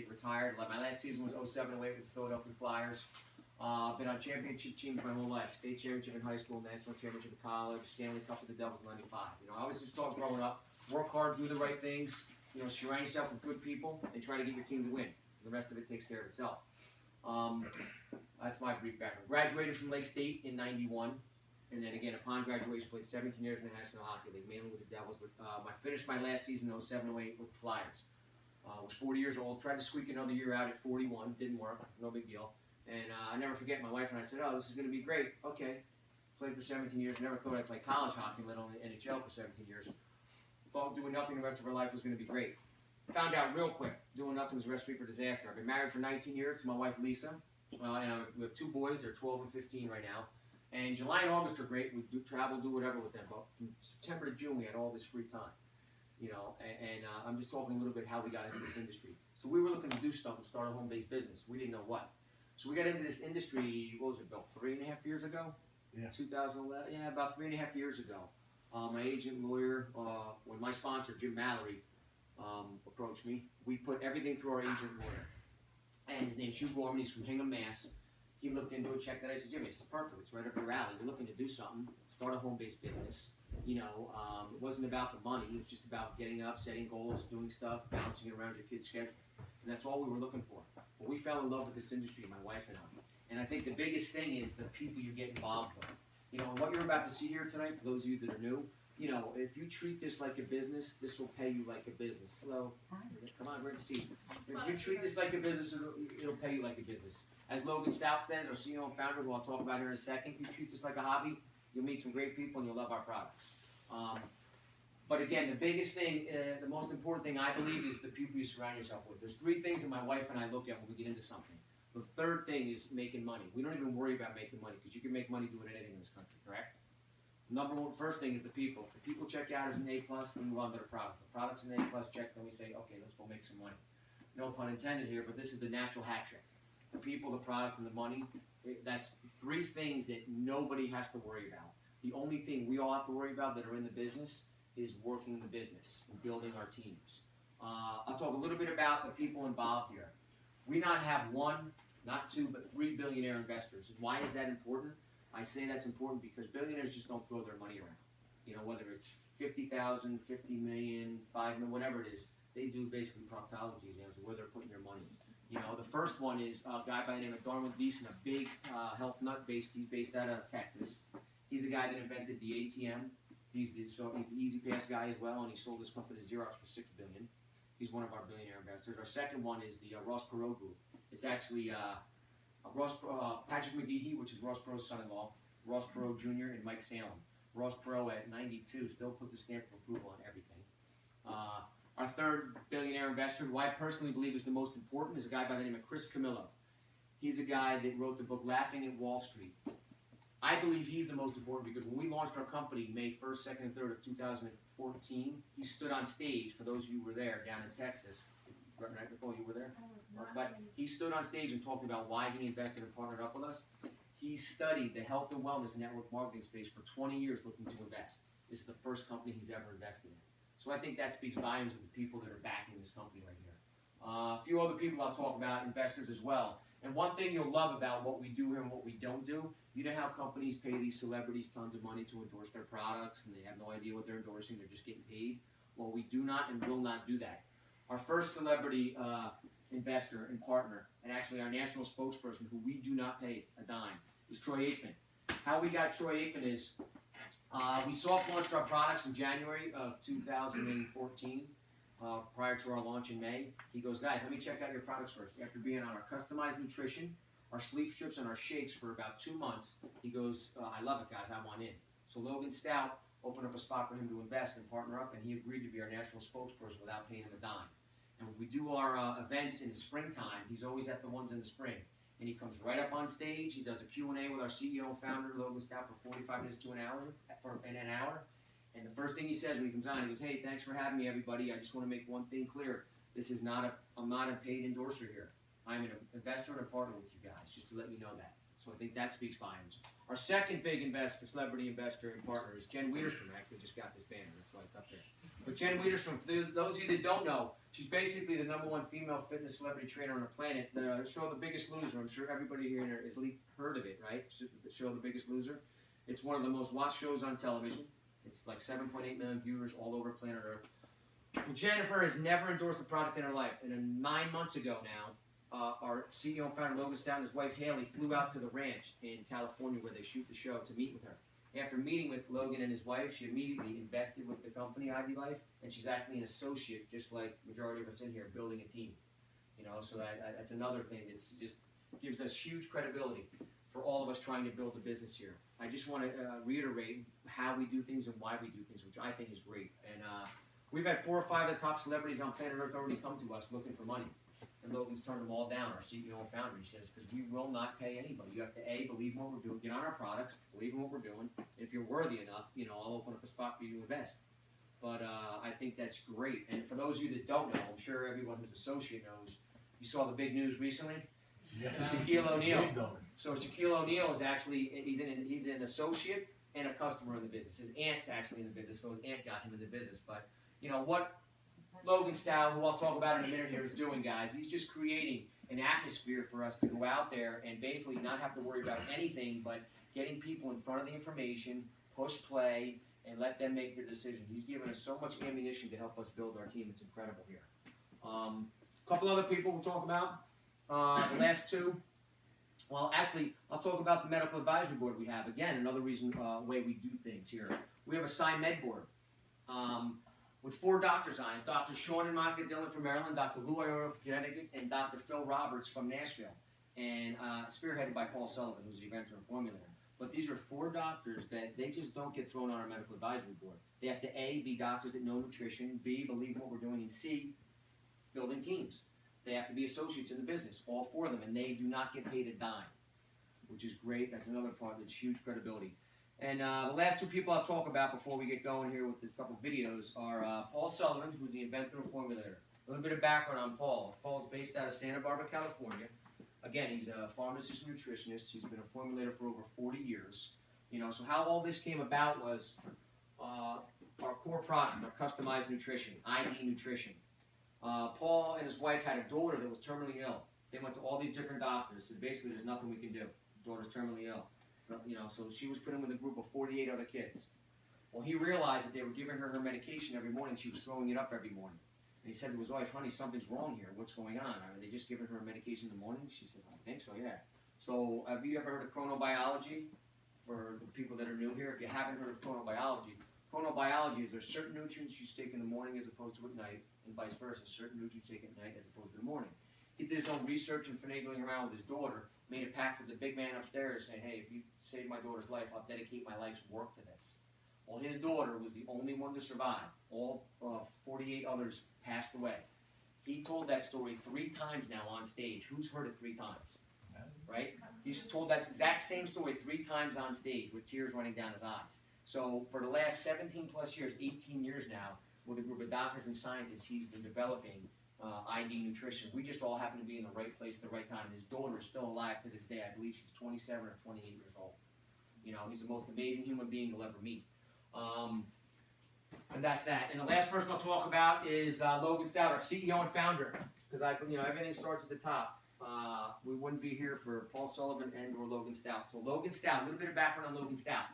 retired. My last season was 07-08 with the Philadelphia Flyers. Been on championship teams my whole life. State championship in high school, national championship in college, Stanley Cup with the Devils in '95. I was just taught growing up, work hard, do the right things, surround yourself with good people, and try to get your team to win. The rest of it takes care of itself. That's my brief background. Graduated from Lake State in '91. And then again, upon graduation, played 17 years in the National Hockey League, mainly with the Devils. But I finished my last season, 07-08, with the Flyers. Was 40 years old, tried to squeak another year out at 41, didn't work, no big deal. And I never forget, my wife and I said, oh, this is going to be great. Okay, played for 17 years, never thought I'd play college hockey, let alone NHL for 17 years. Thought doing nothing the rest of our life was going to be great. Found out real quick, doing nothing is a recipe for disaster. I've been married for 19 years to my wife, Lisa, and we have 2 boys, they're 12 and 15 right now. And July and August are great. We do travel, do whatever with them. But from September to June, we had all this free time, I'm just talking a little bit how we got into this industry. So we were looking to do something, start a home-based business. We didn't know what. So we got into this industry, what was it, about 3.5 years ago? Yeah. 2011? Yeah, about 3.5 years ago. My agent, lawyer, when my sponsor, Jim Mallory, approached me, we put everything through our agent lawyer. And his name's Hugh Gorman. He's from Hingham, Mass. He looked into it, checked that. I said, Jimmy, this is perfect. It's right up your alley. You're looking to do something, start a home-based business. It wasn't about the money. It was just about getting up, setting goals, doing stuff, balancing it around your kid's schedule. And that's all we were looking for. But we fell in love with this industry, my wife and I. And I think the biggest thing is the people you get involved with. And what you're about to see here tonight, for those of you that are new, if you treat this like a business, this will pay you like a business. Hello? Come on, great to see you. If you treat this like a business, it'll pay you like a business. As Logan Stout says, our CEO and founder, who I'll talk about here in a second, you treat this like a hobby, you'll meet some great people and you'll love our products. But again, the biggest thing, the most important thing I believe is the people you surround yourself with. There's 3 things that my wife and I look at when we get into something. The third thing is making money. We don't even worry about making money because you can make money doing anything in this country, correct? Number 1, first thing is the people. If the people check you out as an A+, we move on to the product. The product's an A+ check, then we say, okay, let's go make some money. No pun intended here, but this is the natural hat trick. The people, the product, and the money, that's 3 things that nobody has to worry about. The only thing we all have to worry about that are in the business is working the business and building our teams. I'll talk a little bit about the people involved here. We not have 1, not 2, but 3 billionaire investors. And why is that important? I say that's important because billionaires just don't throw their money around. Whether it's 50,000, 50 million, 5 million, whatever it is, they do basically proctology exams of where they're putting their money. The first one is a guy by the name of Darwin Deason, a big health nut he's based out of Texas. He's the guy that invented the ATM. He's the Easy Pass guy as well, and he sold his company to Xerox for $6 billion. He's one of our billionaire investors. Our second one is the Ross Perot Group. It's actually Patrick McGehee, which is Ross Perot's son-in-law, Ross Perot Jr., and Mike Salem. Ross Perot at 92 still puts a stamp of approval on everything. Our third billionaire investor, who I personally believe is the most important, is a guy by the name of Chris Camillo. He's a guy that wrote the book Laughing at Wall Street. I believe he's the most important because when we launched our company May 1st, 2nd, and 3rd of 2014, he stood on stage, for those of you who were there down in Texas. Right, Nicole, you were there? But he stood on stage and talked about why he invested and partnered up with us. He studied the health and wellness network marketing space for 20 years looking to invest. This is the first company he's ever invested in. So I think that speaks volumes of the people that are backing this company right here. A few other people I'll talk about, investors as well. And one thing you'll love about what we do here and what we don't do, you know how companies pay these celebrities tons of money to endorse their products and they have no idea what they're endorsing, they're just getting paid? Well, we do not and will not do that. Our first celebrity investor and partner, and actually our national spokesperson, who we do not pay a dime, is Troy Aikman. How we got Troy Aikman is we soft launched our products in January of 2014. Prior to our launch in May, he goes, guys, let me check out your products first. After being on our customized nutrition, our sleep strips, and our shakes for about 2 months, he goes, I love it, guys, I want in. So Logan Stout opened up a spot for him to invest and partner up, and he agreed to be our national spokesperson without paying him a dime. And when we do our events in the springtime, he's always at the ones in the spring. And he comes right up on stage, he does a Q&A with our CEO and founder, Logan Stout, for 45 minutes to an hour. And the first thing he says when he comes on, he goes, hey, thanks for having me, everybody. I just want to make one thing clear. I'm not a paid endorser here. I'm an investor and a partner with you guys, just to let you know that. So I think that speaks volumes. Our second big investor, celebrity investor and partner is Jen Wierstum. I actually just got this banner. That's why it's up there. But Jen Wiederstrom, for those of you that don't know, she's basically the #1 female fitness celebrity trainer on the planet. The show The Biggest Loser, I'm sure everybody here has at least heard of it, right? The show The Biggest Loser. It's one of the most watched shows on television. It's like 7.8 million viewers all over planet Earth. Well, Jennifer has never endorsed a product in her life. And then 9 months ago now, our CEO and founder Logan Stout and his wife Haley flew out to the ranch in California where they shoot the show to meet with her. After meeting with Logan and his wife, she immediately invested with the company ID Life, and she's actually an associate, just like majority of us in here, building a team. You know, so that's another thing that just gives us huge credibility for all of us trying to build a business here. I just want to reiterate how we do things and why we do things, which I think is great. And we've had 4 or 5 of the top celebrities on planet Earth already come to us looking for money. And Logan's turned them all down, our CEO and founder. He says, because we will not pay anybody. You have to, A, believe in what we're doing, get on our products, believe in what we're doing. If you're worthy enough, you know, I'll open up a spot for you to invest. But I think that's great. And for those of you that don't know, I'm sure everyone who's associate knows, you saw the big news recently? Yeah. Shaquille O'Neal. So Shaquille O'Neal is actually, he's an associate and a customer in the business. His aunt's actually in the business, so his aunt got him in the business. But, you know, what Logan Stout, who I'll talk about in a minute here, is doing, guys, he's just creating an atmosphere for us to go out there and basically not have to worry about anything but getting people in front of the information, push play, and let them make their decision. He's given us so much ammunition to help us build our team. It's incredible here. A couple other people we'll talk about. The last 2. Well, actually, I'll talk about the medical advisory board we have. Again, another reason way we do things here. We have a PsyMed board. With 4 doctors on it, Dr. Sean and Monica Dillon from Maryland, Dr. Lou Ioro from Connecticut, and Dr. Phil Roberts from Nashville, and spearheaded by Paul Sullivan, who's the inventor and formulator. But these are 4 doctors that they just don't get thrown on our medical advisory board. They have to, A, be doctors that know nutrition, B, believe in what we're doing, and C, building teams. They have to be associates in the business, all 4 of them, and they do not get paid a dime, which is great. That's another part that's huge credibility. And the last 2 people I'll talk about before we get going here with a couple videos are Paul Sullivan, who's the inventor and formulator. A little bit of background on Paul. Paul's based out of Santa Barbara, California. Again, he's a pharmacist and nutritionist. He's been a formulator for over 40 years. You know, so how all this came about was our core product, our customized nutrition, ID Nutrition. Paul and his wife had a daughter that was terminally ill. They went to all these different doctors. Said basically, there's nothing we can do. The daughter's terminally ill. You know, so she was put in with a group of 48 other kids. Well, he realized that they were giving her medication every morning. She was throwing it up every morning. And he said to his wife, honey, something's wrong here. What's going on? Are they just giving her medication in the morning? She said, I think so, yeah. So have you ever heard of chronobiology? For the people that are new here, if you haven't heard of chronobiology is there's certain nutrients you take in the morning as opposed to at night, and vice versa. Certain nutrients you take at night as opposed to the morning. He did his own research and finagling around with his daughter, made a pact with the big man upstairs saying, hey, if you save my daughter's life, I'll dedicate my life's work to this. Well, his daughter was the only one to survive. All 48 others passed away. He told that story 3 times now on stage. Who's heard it 3 times? Right? He's told that exact same story 3 times on stage with tears running down his eyes. So for the last 17 plus years, 18 years now, with a group of doctors and scientists, he's been developing ID Nutrition. We just all happen to be in the right place at the right time. His daughter is still alive to this day. I believe she's 27 or 28 years old. You know, he's the most amazing human being you'll ever meet. And that's that. And the last person I'll talk about is Logan Stout, our CEO and founder. Because everything starts at the top. We wouldn't be here for Paul Sullivan and or Logan Stout. So Logan Stout, a little bit of background on Logan Stout.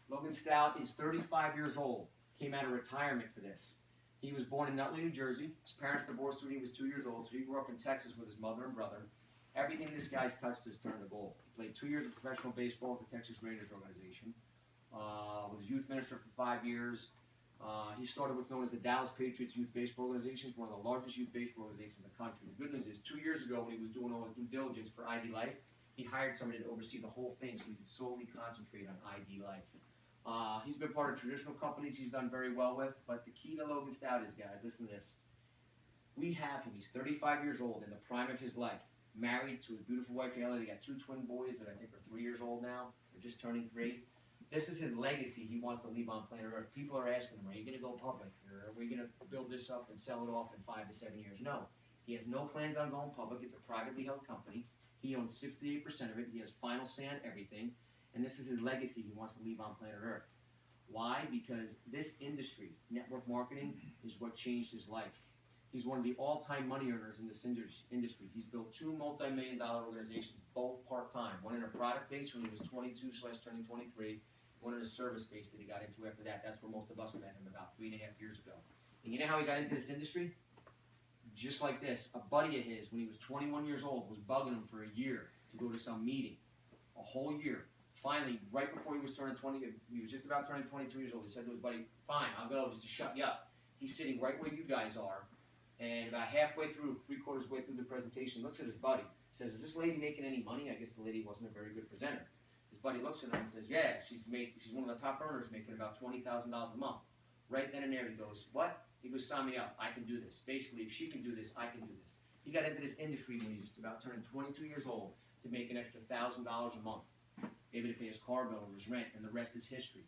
Logan Stout is 35 years old. Came out of retirement for this. He was born in Nutley, New Jersey. His parents divorced when he was 2 years old, so he grew up in Texas with his mother and brother. Everything this guy's touched has turned to gold. He played 2 years of professional baseball with the Texas Rangers organization. Was a youth minister for 5 years. He started what's known as the Dallas Patriots Youth Baseball Organization. It's one of the largest youth baseball organizations in the country. The good news is, 2 years ago, when he was doing all his due diligence for ID Life, he hired somebody to oversee the whole thing so he could solely concentrate on ID Life. He's been part of traditional companies he's done very well with, but the key to Logan Stout is, guys, listen to this. We have him. He's 35 years old, in the prime of his life, married to his beautiful wife, Haley. They got 2 twin boys that I think are 3 years old now. They're just turning 3. This is his legacy he wants to leave on planet Earth. People are asking him, are you going to go public? Or are we going to build this up and sell it off in 5 to 7 years? No. He has no plans on going public. It's a privately held company. He owns 68% of it. He has final say on everything. And this is his legacy he wants to leave on planet Earth. Why? Because this industry, network marketing, is what changed his life. He's one of the all-time money earners in this industry. He's built 2 multi-million-dollar organizations, both part-time. One in a product base when he was 22/turning 23. One in a service base that he got into after that. That's where most of us met him about 3.5 years ago. And you know how he got into this industry? Just like this. A buddy of his, when he was 21 years old, was bugging him for a year to go to some meeting. A whole year. Finally, right before he was turning 20, he was just about turning 22 years old, he said to his buddy, fine, I'll go just to shut you up. He's sitting right where you guys are, and about halfway through, 3/4 way through the presentation, looks at his buddy, says, is this lady making any money? I guess the lady wasn't a very good presenter. His buddy looks at him and says, yeah, she's one of the top earners, making about $20,000 a month. Right then and there he goes, what? He goes, sign me up, I can do this. Basically, if she can do this, I can do this. He got into this industry when he was just about turning 22 years old to make an extra $1,000 a month. Maybe to pay his car bill or his rent, and the rest is history.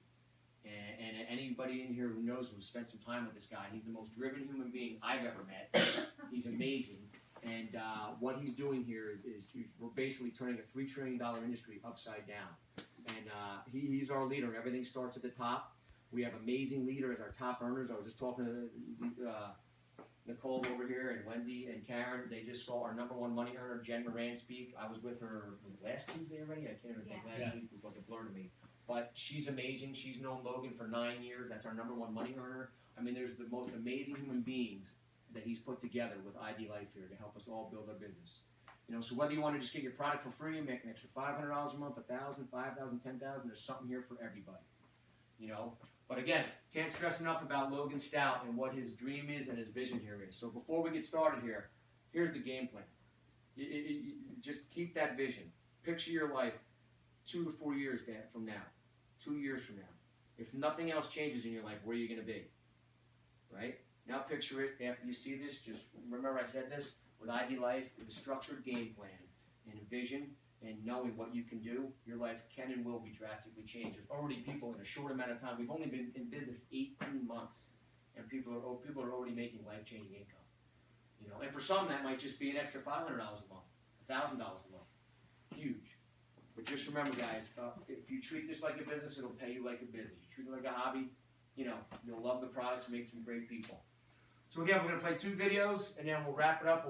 And anybody in here who knows who spent some time with this guy, he's the most driven human being I've ever met. He's amazing. And what he's doing here is we're basically turning a $3 trillion industry upside down. And he's our leader. Everything starts at the top. We have amazing leaders as our top earners. I was just talking to Nicole over here and Wendy and Karen. They just saw our #1 money earner, Jen Moran, speak. I was with her last Tuesday already. I can't even think. Last week was like a blur to me. But she's amazing. She's known Logan for 9 years. That's our #1 money earner. I mean, there's the most amazing human beings that he's put together with ID Life here to help us all build our business. You know, so whether you want to just get your product for free and make an extra $500 a month, $1,000, $5,000, $10,000, there's something here for everybody. You know, but again, can't stress enough about Logan Stout and what his dream is and his vision here is. So before we get started here, here's the game plan. Just keep that vision. Picture your life 2 to 4 years from now. 2 years from now. If nothing else changes in your life, where are you going to be? Right? Now picture it after you see this. Just remember I said this. With ID Life, with a structured game plan and a vision and knowing what you can do, your life can and will be drastically changed. There's already people in a short amount of time. We've only been in business 18 months, and people are already making life-changing income. You know, and for some that might just be an extra $500 a month, $1,000 a month. Huge. But just remember, guys, if you treat this like a business, it'll pay you like a business. You treat it like a hobby, you know, you'll love the products, make some great people. So again, we're going to play 2 videos, and then we'll wrap it up.